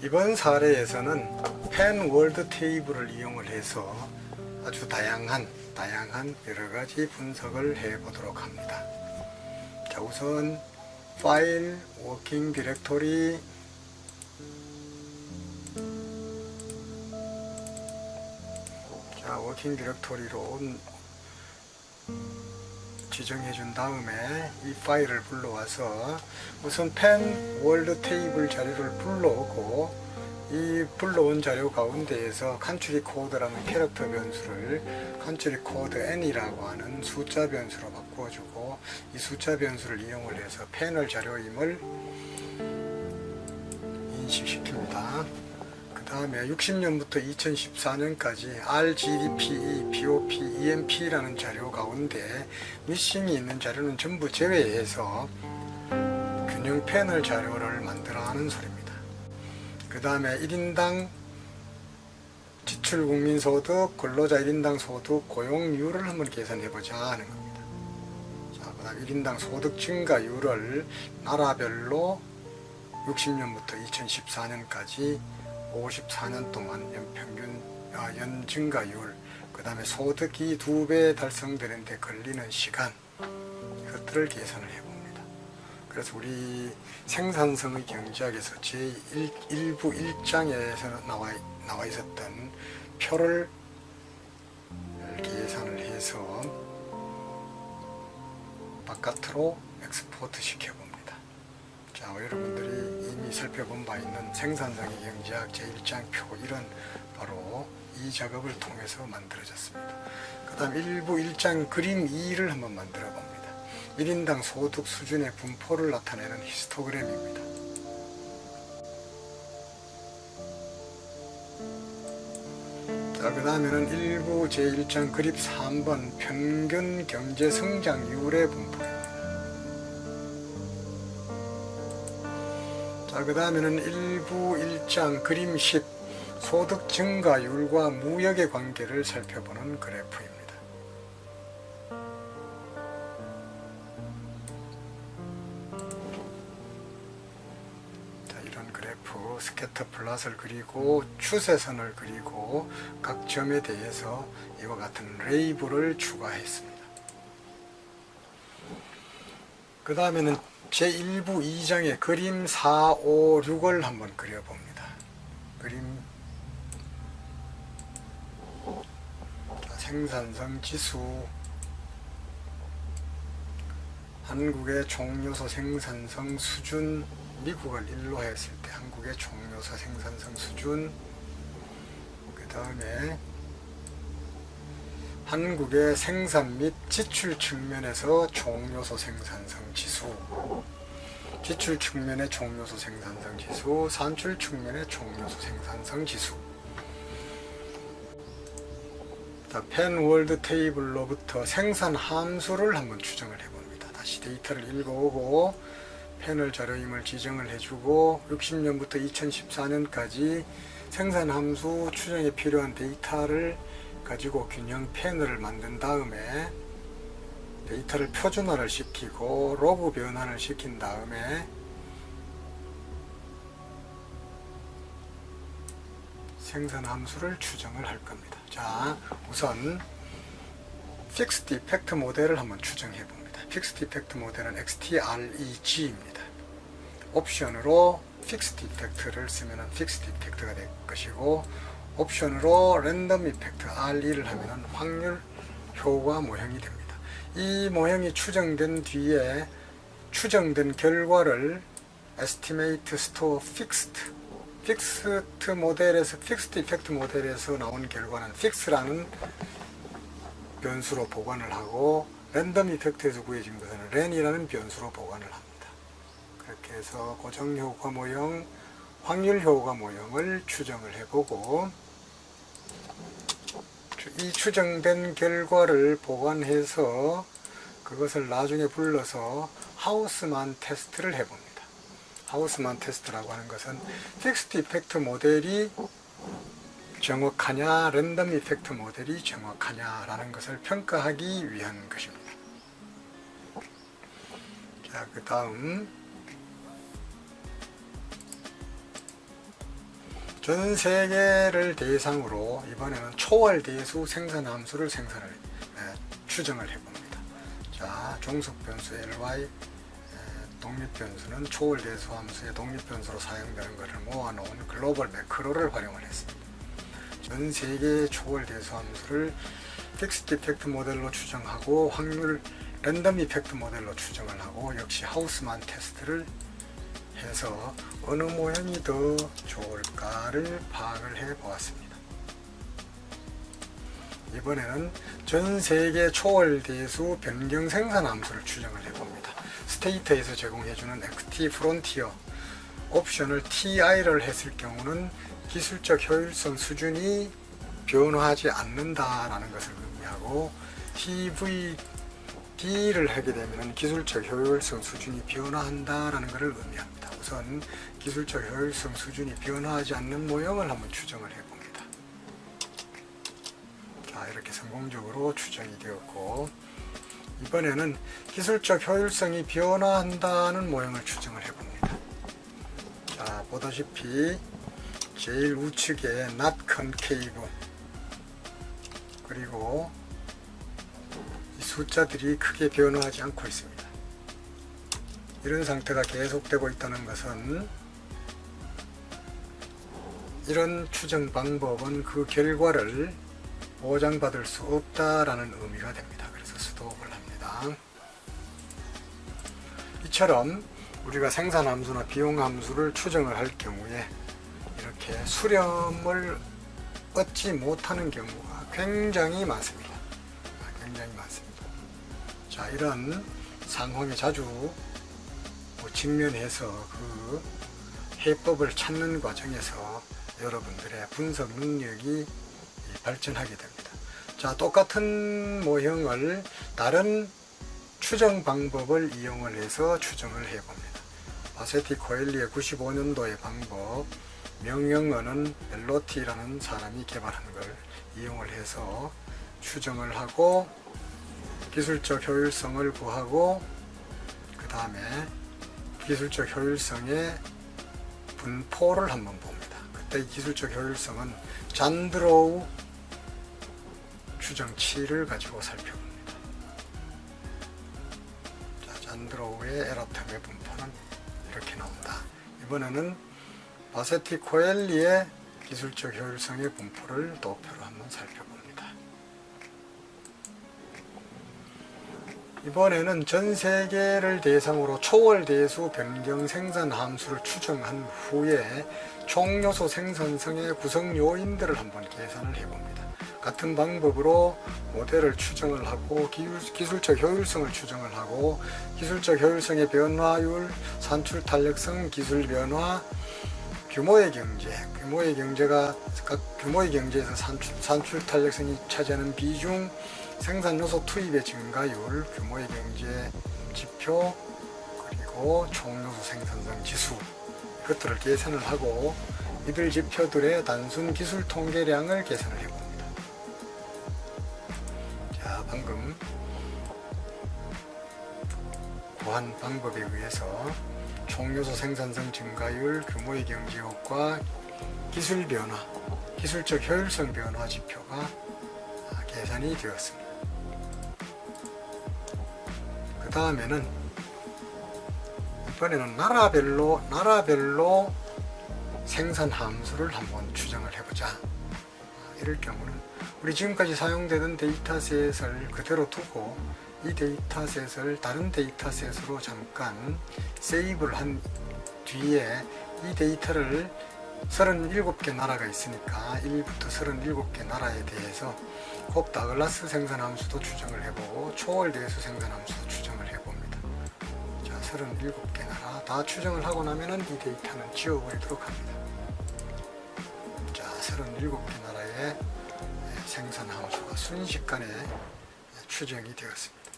이번 사례에서는 펜 월드 테이블을 이용을 해서 아주 다양한 여러가지 분석을 해 보도록 합니다. 자, 우선 파일, 워킹 디렉토리, 자, 워킹 디렉토리로 지정해 준 다음에 이 파일을 불러와서 우선 펜 월드 테이블 자료를 불러오고, 이 불러온 자료 가운데에서 컨트리 코드라는 캐릭터 변수를 컨트리 코드 n이라고 하는 숫자 변수로 바꾸어주고, 이 숫자 변수를 이용을 해서 패널 자료임을 인식시킵니다. 그 다음에 60년부터 2014년까지 RGDPE, BOP, EMP라는 자료 가운데 미싱이 있는 자료는 전부 제외해서 균형 패널 자료를 만들어 하는 소리입니다. 그 다음에 1인당 지출 국민소득, 근로자 1인당 소득, 고용률을 한번 계산해보자 하는 겁니다. 자, 그 다음 1인당 소득 증가율을 나라별로 60년부터 2014년까지 54년 동안 연 증가율, 그 다음에 소득이 2배 달성되는데 걸리는 시간, 이것들을 계산을 해봅니다. 그래서 우리 생산성의 경제학에서 제1부 1장에서 나와 있었던 표를 계산을 해서 바깥으로 엑스포트 시켜봅니다. 자, 여러분들이 이미 살펴본 바 있는 생산성의 경제학 제1장 표 1은 바로 이 작업을 통해서 만들어졌습니다. 그 다음 1부 1장 그림 2를 한번 만들어 봅니다. 1인당 소득 수준의 분포를 나타내는 히스토그램입니다. 자, 그 다음에는 1부 제1장 그립 3번 평균 경제 성장률의 분포입니다. 자, 그 다음에는 1부 1장 그림 10 소득 증가율과 무역의 관계를 살펴보는 그래프입니다. 자, 이런 그래프 스캐터 플롯을 그리고 추세선을 그리고 각 점에 대해서 이와 같은 레이블을 추가했습니다. 그 다음에는 제1부 2장의 그림 4, 5, 6을 한번 그려봅니다. 생산성 지수, 한국의 총요소 생산성 수준, 미국을 1로 했을 때 한국의 총요소 생산성 수준, 그 다음에 한국의 생산 및 지출 측면에서 총요소 생산성 지수, 지출 측면의 총요소 생산성 지수, 산출 측면의 총요소 생산성 지수. 펜 월드 테이블로부터 생산 함수를 한번 추정을 해봅니다. 다시 데이터를 읽어오고 패널 자료임을 지정을 해주고 60년부터 2014년까지 생산 함수 추정에 필요한 데이터를 가지고 균형 패널을 만든 다음에 데이터를 표준화를 시키고 로그 변환을 시킨 다음에 생산 함수를 추정을 할 겁니다. 자, 우선 픽스드 이펙트 모델을 한번 추정해 봅니다. 픽스드 이펙트 모델은 XTREG입니다. 옵션으로 픽스드 이펙트를 쓰면 픽스드 이펙트가 될 것이고, 옵션으로 랜덤 이펙트 RE를 하면 확률 효과 모형이 됩니다. 이 모형이 추정된 뒤에 추정된 결과를 estimate store 픽스트 모델에서 픽스드 이펙트 모델에서 나온 결과는 fix라는 변수로 보관을 하고, 랜덤 이펙트에서 구해진 것은 ran이라는 변수로 보관을 합니다. 그렇게 해서 고정 효과 모형, 확률 효과 모형을 추정을 해보고, 이 추정된 결과를 보관해서 그것을 나중에 불러서 하우스만 테스트를 해봅니다. 하우스만 테스트라고 하는 것은 픽스드 이펙트 모델이 정확하냐, 랜덤 이펙트 모델이 정확하냐라는 것을 평가하기 위한 것입니다. 자, 그 다음 전 세계를 대상으로 이번에는 초월 대수 생산 함수를 추정을 해봅니다. 자, 종속 변수 ly, 독립 변수는 초월 대수 함수의 독립 변수로 사용되는 것을 모아놓은 글로벌 매크로를 활용을 했습니다. 전 세계의 초월 대수 함수를 픽스드 이펙트 모델로 추정하고 확률 랜덤 이펙트 모델로 추정을 하고 역시 하우스만 테스트를 해서 어느 모양이 더 좋을까를 파악을 해 보았습니다. 이번에는 전 세계 초월 대수 변경 생산 함수를 추정을 해 봅니다. 스테이터에서 제공해주는 XT 프론티어 옵션을 TI를 했을 경우는 기술적 효율성 수준이 변화하지 않는다라는 것을 의미하고 TVD를 하게 되면 기술적 효율성 수준이 변화한다라는 것을 의미합니다. 우선 기술적 효율성 수준이 변화하지 않는 모형을 한번 추정을 해봅니다. 자, 이렇게 성공적으로 추정이 되었고, 이번에는 기술적 효율성이 변화한다는 모형을 추정을 해봅니다. 자, 보다시피 제일 우측에 not concave, 그리고 이 숫자들이 크게 변화하지 않고 있습니다. 이런 상태가 계속되고 있다는 것은 이런 추정 방법은 그 결과를 보장받을 수 없다라는 의미가 됩니다. 그래서 스톱을 합니다. 이처럼 우리가 생산함수나 비용함수를 추정을 할 경우에 이렇게 수렴을 얻지 못하는 경우가 굉장히 많습니다. 굉장히 많습니다. 자, 이런 상황에 자주 직면해서 그 해법을 찾는 과정에서 여러분들의 분석 능력이 발전하게 됩니다. 자, 똑같은 모형을 다른 추정 방법을 이용을 해서 추정을 해봅니다. 바세티 코엘리의 95년도의 방법, 명령어는 벨로티라는 사람이 개발한 걸 이용을 해서 추정을 하고 기술적 효율성을 구하고 그 다음에 기술적 효율성의 분포를 한번 봅니다. 그때 이 기술적 효율성은 잔드로우 추정치를 가지고 살펴봅니다. 자, 잔드로우의 에러텀의 분포는 이렇게 나온다. 이번에는 바세티 코엘리의 기술적 효율성의 분포를 도표로 한번 살펴봅니다. 이번에는 전 세계를 대상으로 초월 대수 변경 생산 함수를 추정한 후에 총 요소 생산성의 구성 요인들을 한번 계산을 해봅니다. 같은 방법으로 모델을 추정을 하고 기술적 효율성을 추정을 하고 기술적 효율성의 변화율, 산출 탄력성, 기술 변화, 규모의 경제에서 산출 탄력성이 차지하는 비중, 생산 요소 투입의 증가율, 규모의 경제 지표, 그리고 총 요소 생산성 지수, 이것들을 계산을 하고 이들 지표들의 단순 기술 통계량을 계산을 해봅니다. 자, 방금 구한 방법에 의해서 총 요소 생산성 증가율, 규모의 경제 효과, 기술 변화, 기술적 효율성 변화 지표가 계산이 되었습니다. 그 다음에는 이번에는 나라별로 생산 함수를 한번 추정을 해보자. 이럴 경우는 우리 지금까지 사용되던 데이터셋을 그대로 두고 이 데이터셋을 다른 데이터셋으로 잠깐 세이브를 한 뒤에 이 데이터를 37개 나라가 있으니까 1부터 37개 나라에 대해서 곱 다글라스 생산함수도 추정을 해보고 초월 대수 생산함수도 추정을 해봅니다. 자, 37개 나라 다 추정을 하고 나면은 이 데이터는 지워버리도록 합니다. 자, 37개 나라의 생산함수가 순식간에 추정이 되었습니다.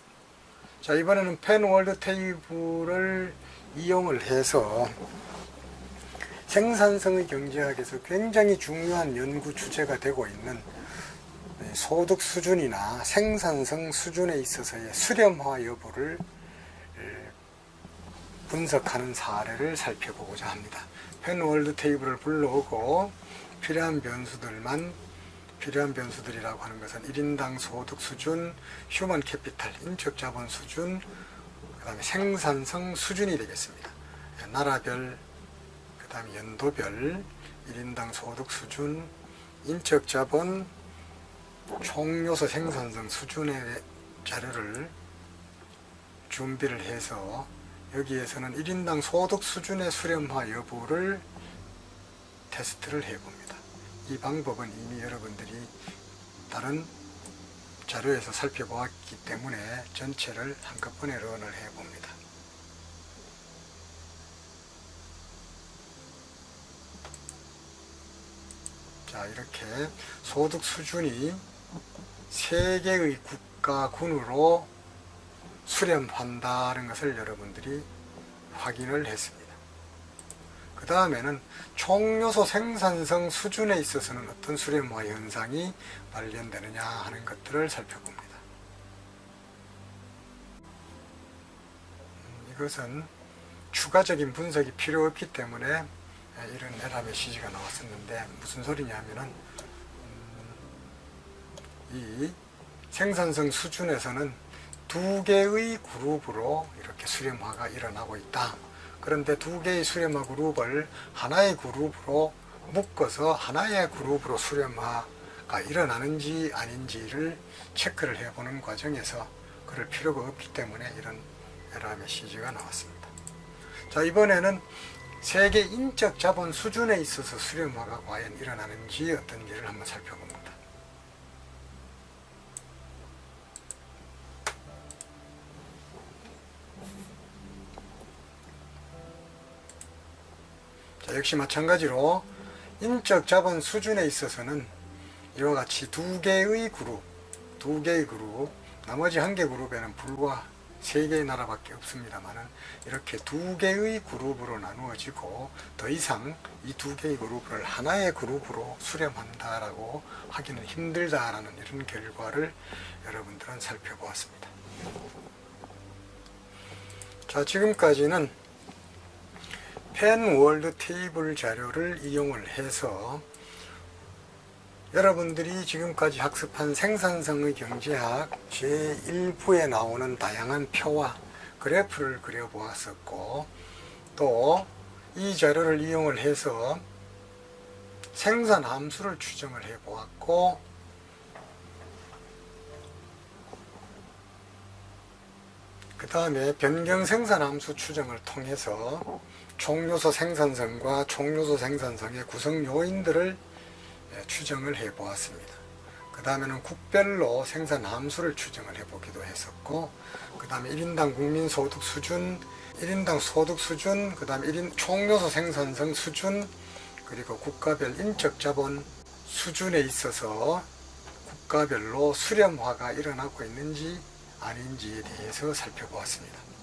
자, 이번에는 펜월드 테이블을 이용을 해서 생산성의 경제학에서 굉장히 중요한 연구 주제가 되고 있는 소득 수준이나 생산성 수준에 있어서의 수렴화 여부를 분석하는 사례를 살펴보고자 합니다. 펜월드 테이블을 불러오고 필요한 변수들이라고 하는 것은 1인당 소득 수준, 휴먼 캐피탈, 인적 자본 수준, 그 다음에 생산성 수준이 되겠습니다. 나라별, 그 다음에 연도별, 1인당 소득 수준, 인적 자본, 총 요소 생산성 수준의 자료를 준비를 해서 여기에서는 1인당 소득 수준의 수렴화 여부를 테스트를 해봅니다. 이 방법은 이미 여러분들이 다른 자료에서 살펴보았기 때문에 전체를 한꺼번에 런을 해봅니다. 자, 이렇게 소득 수준이 3개의 국가군으로 수렴한다는 것을 여러분들이 확인을 했습니다. 그 다음에는 총요소 생산성 수준에 있어서는 어떤 수렴화 현상이 발견되느냐 하는 것들을 살펴봅니다. 이것은 추가적인 분석이 필요 없기 때문에 이런 에러 메시지가 나왔었는데, 무슨 소리냐면은 이 생산성 수준에서는 2개의 그룹으로 이렇게 수렴화가 일어나고 있다. 그런데 2개의 수렴화 그룹을 하나의 그룹으로 묶어서 하나의 그룹으로 수렴화가 일어나는지 아닌지를 체크를 해보는 과정에서 그럴 필요가 없기 때문에 이런 에러 메시지가 나왔습니다. 자, 이번에는 세계 인적 자본 수준에 있어서 수렴화가 과연 일어나는지 어떤지를 한번 살펴봅니다. 자, 역시 마찬가지로 인적 자본 수준에 있어서는 이와 같이 2개의 그룹, 나머지 1개 그룹에는 불과 3개의 나라밖에 없습니다만은 이렇게 2개의 그룹으로 나누어지고 더 이상 이 2개의 그룹을 하나의 그룹으로 수렴한다라고 하기는 힘들다라는 이런 결과를 여러분들은 살펴보았습니다. 자, 지금까지는 펜월드 테이블 자료를 이용을 해서 여러분들이 지금까지 학습한 생산성의 경제학 제1부에 나오는 다양한 표와 그래프를 그려보았었고, 또 이 자료를 이용을 해서 생산 함수를 추정을 해보았고, 그 다음에 변경 생산 함수 추정을 통해서 총요소 생산성과 총요소 생산성의 구성 요인들을 추정을 해 보았습니다. 그 다음에는 국별로 생산 함수를 추정을 해 보기도 했었고, 그 다음에 1인당 국민 소득 수준, 1인당 소득 수준, 그 다음에 총요소 생산성 수준, 그리고 국가별 인적 자본 수준에 있어서 국가별로 수렴화가 일어나고 있는지 아닌지에 대해서 살펴보았습니다.